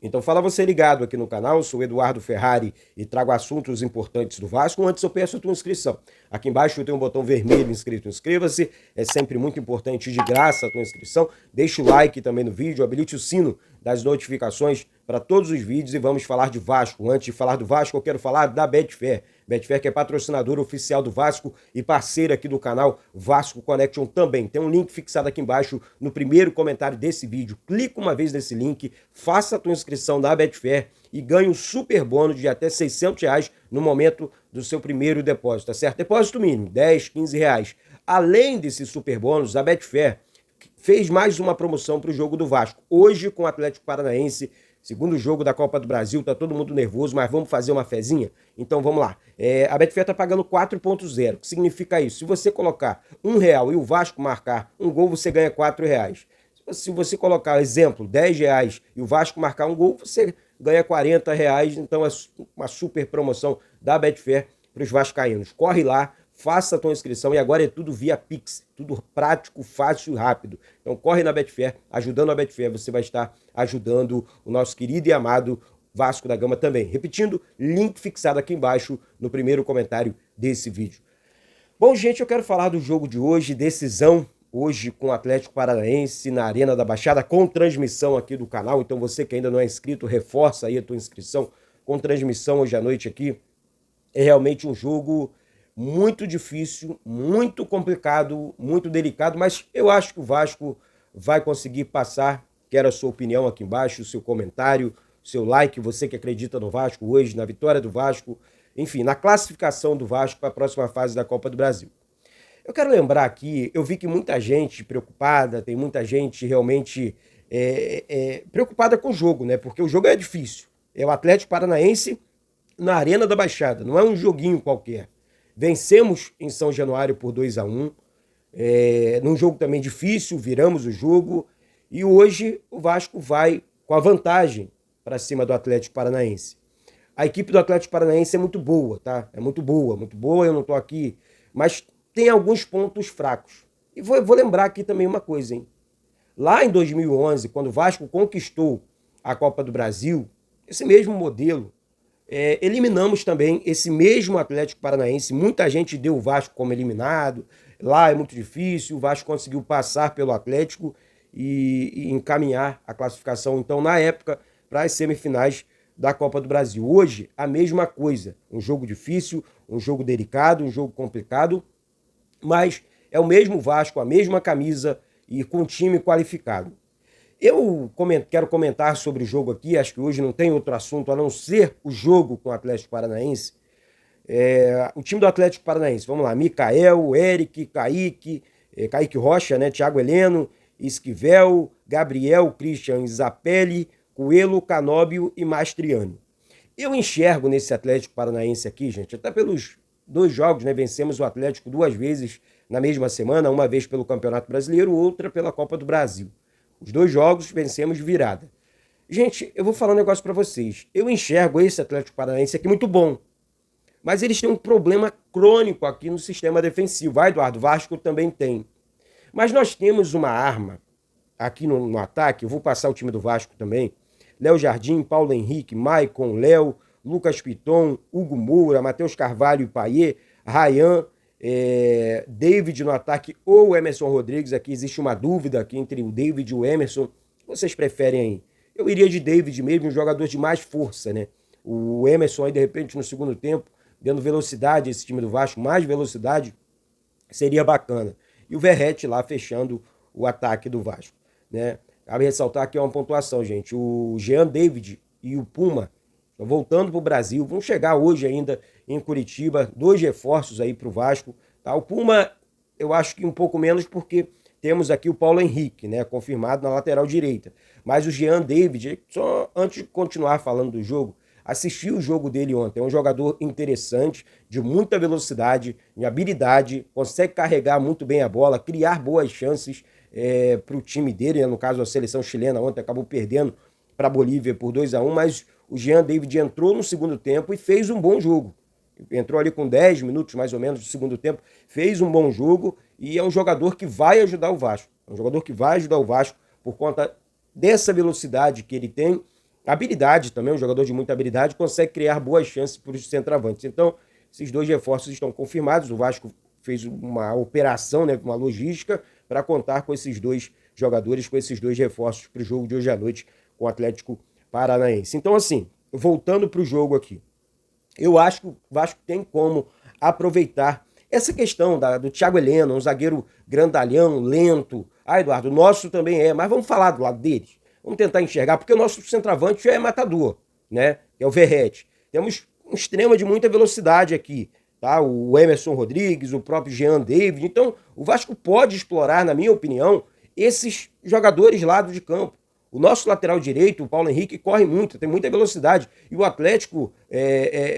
Então fala você ligado aqui no canal, eu sou o Eduardo Ferrari e trago assuntos importantes do Vasco. Antes eu peço a tua inscrição. Aqui embaixo tem um botão vermelho inscrito, inscreva-se. É sempre muito importante, de graça, a tua inscrição. Deixa o like também no vídeo, habilite o sino das notificações para todos os vídeos e vamos falar de Vasco. Antes de falar do Vasco, eu quero falar da Betfair. Betfair, que é patrocinador oficial do Vasco e parceira aqui do canal Vasco Connection também. Tem um link fixado aqui embaixo no primeiro comentário desse vídeo. Clica uma vez nesse link, faça a tua inscrição na Betfair e ganhe um super bônus de até R$ 600 no momento do seu primeiro depósito, tá certo? Depósito mínimo, 10, 15 reais. Além desse super bônus, a Betfair fez mais uma promoção para o jogo do Vasco. Hoje, com o Atlético Paranaense, segundo jogo da Copa do Brasil, tá todo mundo nervoso, mas vamos fazer uma fezinha? Então vamos lá. A Betfair tá pagando 4,0. O que significa isso? Se você colocar R$ 1 e o Vasco marcar um gol, você ganha R$ 4. Se você colocar, exemplo, R$ 10 e o Vasco marcar um gol, você ganha R$ 40. Então é uma super promoção da Betfair para os vascaínos. Corre lá, faça a tua inscrição e agora é tudo via Pix, tudo prático, fácil e rápido. Então corre na Betfair, ajudando a Betfair, você vai estar ajudando o nosso querido e amado Vasco da Gama também. Repetindo, link fixado aqui embaixo no primeiro comentário desse vídeo. Bom, gente, eu quero falar do jogo de hoje, decisão hoje com o Atlético Paranaense na Arena da Baixada, com transmissão aqui do canal. Então você que ainda não é inscrito, reforça aí a tua inscrição com transmissão hoje à noite aqui. É realmente um jogo muito difícil, muito complicado, muito delicado, mas eu acho que o Vasco vai conseguir passar. Quero a sua opinião aqui embaixo, o seu comentário, o seu like, você que acredita no Vasco hoje, na vitória do Vasco, enfim, na classificação do Vasco para a próxima fase da Copa do Brasil. Eu quero lembrar aqui, eu vi que muita gente preocupada, tem muita gente realmente preocupada com o jogo, né? Porque o jogo é difícil. É o Atlético Paranaense na Arena da Baixada, não é um joguinho qualquer. Vencemos em São Januário por 2-1, num jogo também difícil, viramos o jogo, e hoje o Vasco vai com a vantagem para cima do Atlético Paranaense. A equipe do Atlético Paranaense é muito boa, tá? É muito boa, eu não tô aqui, mas tem alguns pontos fracos. E vou lembrar aqui também uma coisa, hein? Lá em 2011, quando o Vasco conquistou a Copa do Brasil, esse mesmo modelo, eliminamos também esse mesmo Atlético Paranaense. Muita gente deu o Vasco como eliminado. Lá é muito difícil. O Vasco conseguiu passar pelo Atlético e encaminhar a classificação, então, na época, para as semifinais da Copa do Brasil. Hoje, a mesma coisa. Um jogo difícil, um jogo delicado, um jogo complicado, mas é o mesmo Vasco, a mesma camisa e com time qualificado. Eu quero comentar sobre o jogo aqui, acho que hoje não tem outro assunto a não ser o jogo com o Atlético Paranaense. O time do Atlético Paranaense, vamos lá, Micael, Eric, Kaique Rocha, né, Thiago Heleno, Esquivel, Gabriel, Christian Zapelli, Coelho, Canóbio e Mastriani. Eu enxergo nesse Atlético Paranaense aqui, gente, até pelos 2 jogos, né, vencemos o Atlético 2 vezes na mesma semana, uma vez pelo Campeonato Brasileiro, outra pela Copa do Brasil. Os 2 jogos vencemos de virada. Gente, eu vou falar um negócio para vocês. Eu enxergo esse Atlético Paranaense aqui muito bom. Mas eles têm um problema crônico aqui no sistema defensivo. Vai, Eduardo, Vasco também tem. Mas nós temos uma arma aqui no ataque. Eu vou passar o time do Vasco também. Léo Jardim, Paulo Henrique, Maicon, Léo, Lucas Piton, Hugo Moura, Matheus Carvalho e Payet, Ryan, David no ataque ou Emerson Rodrigues. Aqui existe uma dúvida aqui entre o David e o Emerson. O que vocês preferem aí? Eu iria de David mesmo, um jogador de mais força, né? O Emerson aí, de repente, no segundo tempo, dando velocidade a esse time do Vasco, mais velocidade, seria bacana. E o Verrete lá fechando o ataque do Vasco, né? Cabe ressaltar que é uma pontuação, gente. O Jean David e o Puma, voltando para o Brasil, vão chegar hoje ainda em Curitiba, 2 reforços aí para o Vasco. Tá? O Puma, eu acho que um pouco menos, porque temos aqui o Paulo Henrique, né, confirmado na lateral direita. Mas o Jean David, só antes de continuar falando do jogo, assisti o jogo dele ontem. É um jogador interessante, de muita velocidade, de habilidade, consegue carregar muito bem a bola, criar boas chances para o time dele, né? No caso a seleção chilena ontem acabou perdendo para a Bolívia por 2-1, mas o Jean David entrou no segundo tempo e fez um bom jogo. Entrou ali com 10 minutos mais ou menos do segundo tempo, fez um bom jogo e é um jogador que vai ajudar o Vasco. É um jogador que vai ajudar o Vasco por conta dessa velocidade que ele tem habilidade também, um jogador de muita habilidade, consegue criar boas chances para os centroavantes. Então, esses dois reforços estão confirmados. O Vasco fez uma operação, né, uma logística, para contar com esses dois jogadores, com esses dois reforços para o jogo de hoje à noite com o Atlético Paranaense. Então, assim, voltando para o jogo aqui, eu acho que o Vasco tem como aproveitar essa questão do Thiago Heleno, um zagueiro grandalhão, lento. Ah, Eduardo, o nosso também é, mas vamos falar do lado deles. Vamos tentar enxergar, porque o nosso centroavante já é matador, né? Que é o Verratti. Temos um extrema de muita velocidade aqui, tá? O Emerson Rodrigues, o próprio Jean David. Então, o Vasco pode explorar, na minha opinião, esses jogadores lá de campo. O nosso lateral direito, o Paulo Henrique, corre muito, tem muita velocidade. E o Atlético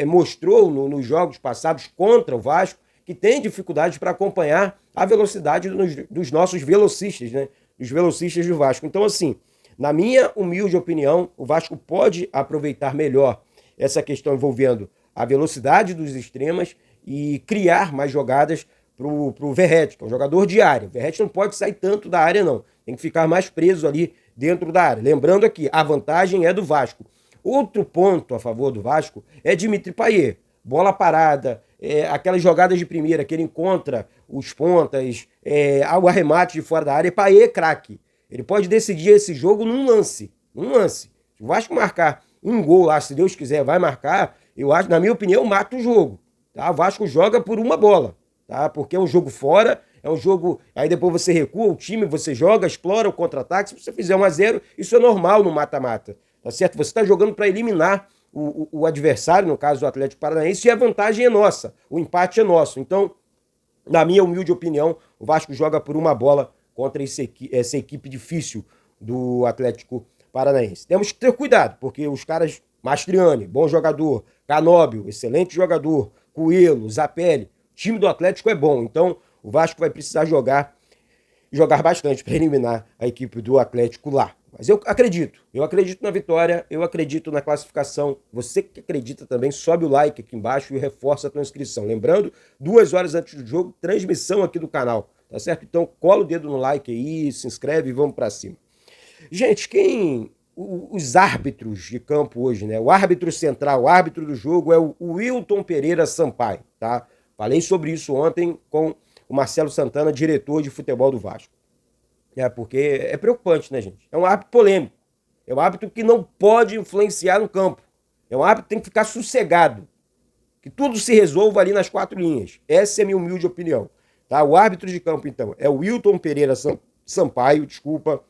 mostrou nos jogos passados contra o Vasco que tem dificuldade para acompanhar a velocidade dos nossos velocistas, né? Dos velocistas do Vasco. Então, assim, na minha humilde opinião, o Vasco pode aproveitar melhor essa questão envolvendo a velocidade dos extremas e criar mais jogadas para o Verratti, que é um jogador de área. O Verratti não pode sair tanto da área, não. Tem que ficar mais preso ali dentro da área. Lembrando aqui, a vantagem é do Vasco. Outro ponto a favor do Vasco é Dimitri Payet. Bola parada, aquelas jogadas de primeira que ele encontra os pontas, o arremate de fora da área. Payet é craque. Ele pode decidir esse jogo num lance. Se o Vasco marcar um gol lá, se Deus quiser, vai marcar, eu acho, na minha opinião, mata o jogo. Tá? O Vasco joga por uma bola, tá? Porque é um jogo fora, é um jogo. Aí depois você recua o time, você joga, explora o contra-ataque. Se você fizer 1-0, isso é normal no mata-mata. Tá certo? Você está jogando para eliminar o adversário, no caso do Atlético Paranaense, e a vantagem é nossa. O empate é nosso. Então, na minha humilde opinião, o Vasco joga por uma bola contra essa equipe difícil do Atlético Paranaense. Temos que ter cuidado, porque os caras, Mastriani, bom jogador, Canóbio, excelente jogador, Coelho, Zapelli, o time do Atlético é bom, então o Vasco vai precisar jogar bastante para eliminar a equipe do Atlético lá. Mas eu acredito na vitória, eu acredito na classificação. Você que acredita também, sobe o like aqui embaixo e reforça a tua inscrição. Lembrando, 2 horas antes do jogo, transmissão aqui do canal, tá certo? Então cola o dedo no like aí, se inscreve e vamos para cima. Gente, os árbitros de campo hoje, né? O árbitro central, o árbitro do jogo é o Wilton Pereira Sampaio, tá? Falei sobre isso ontem com o Marcelo Santana, diretor de futebol do Vasco. Porque é preocupante, né, gente? É um árbitro polêmico. É um árbitro que não pode influenciar no campo. É um árbitro que tem que ficar sossegado. Que tudo se resolva ali nas 4 linhas. Essa é a minha humilde opinião. Tá? O árbitro de campo, então, é o Wilton Pereira Sampaio, desculpa.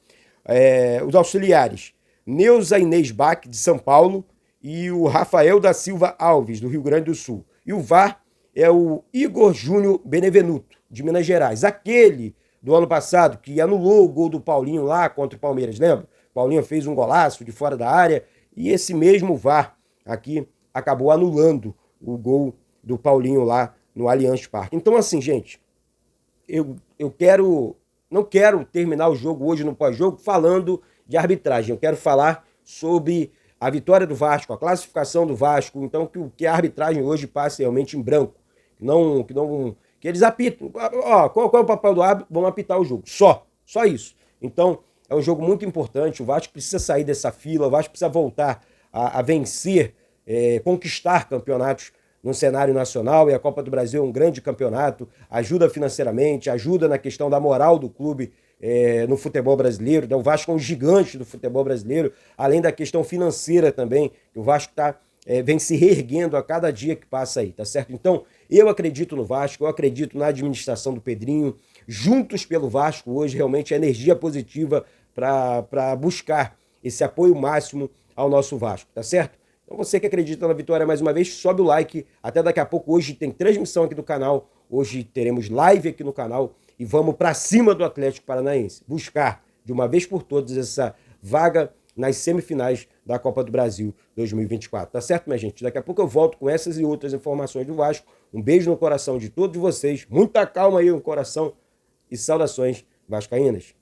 Os auxiliares, Neuza Inês Bach, de São Paulo, e o Rafael da Silva Alves, do Rio Grande do Sul. E o VAR é o Igor Júnior Benevenuto, de Minas Gerais. Aquele do ano passado, que anulou o gol do Paulinho lá contra o Palmeiras, lembra? Paulinho fez um golaço de fora da área e esse mesmo VAR aqui acabou anulando o gol do Paulinho lá no Allianz Parque. Então, assim, gente, eu não quero terminar o jogo hoje no pós-jogo falando de arbitragem. Eu quero falar sobre a vitória do Vasco, a classificação do Vasco, então que a arbitragem hoje passe realmente em branco. Que eles apitam. Qual é o papel do árbitro? Vamos apitar o jogo. Só isso. Então, é um jogo muito importante. O Vasco precisa sair dessa fila, o Vasco precisa voltar a vencer, conquistar campeonatos no cenário nacional, e a Copa do Brasil é um grande campeonato, ajuda financeiramente, ajuda na questão da moral do clube no futebol brasileiro. O Vasco é um gigante do futebol brasileiro, além da questão financeira também, que o Vasco vem se reerguendo a cada dia que passa aí, tá certo? Então, eu acredito no Vasco, eu acredito na administração do Pedrinho, juntos pelo Vasco hoje, realmente a energia positiva para buscar esse apoio máximo ao nosso Vasco, tá certo? Então você que acredita na vitória mais uma vez, sobe o like, até daqui a pouco. Hoje tem transmissão aqui do canal, hoje teremos live aqui no canal e vamos para cima do Atlético Paranaense, buscar de uma vez por todas essa vaga nas semifinais da Copa do Brasil 2024. Tá certo, minha gente? Daqui a pouco eu volto com essas e outras informações do Vasco. Um beijo no coração de todos vocês, muita calma aí no coração e saudações vascaínas.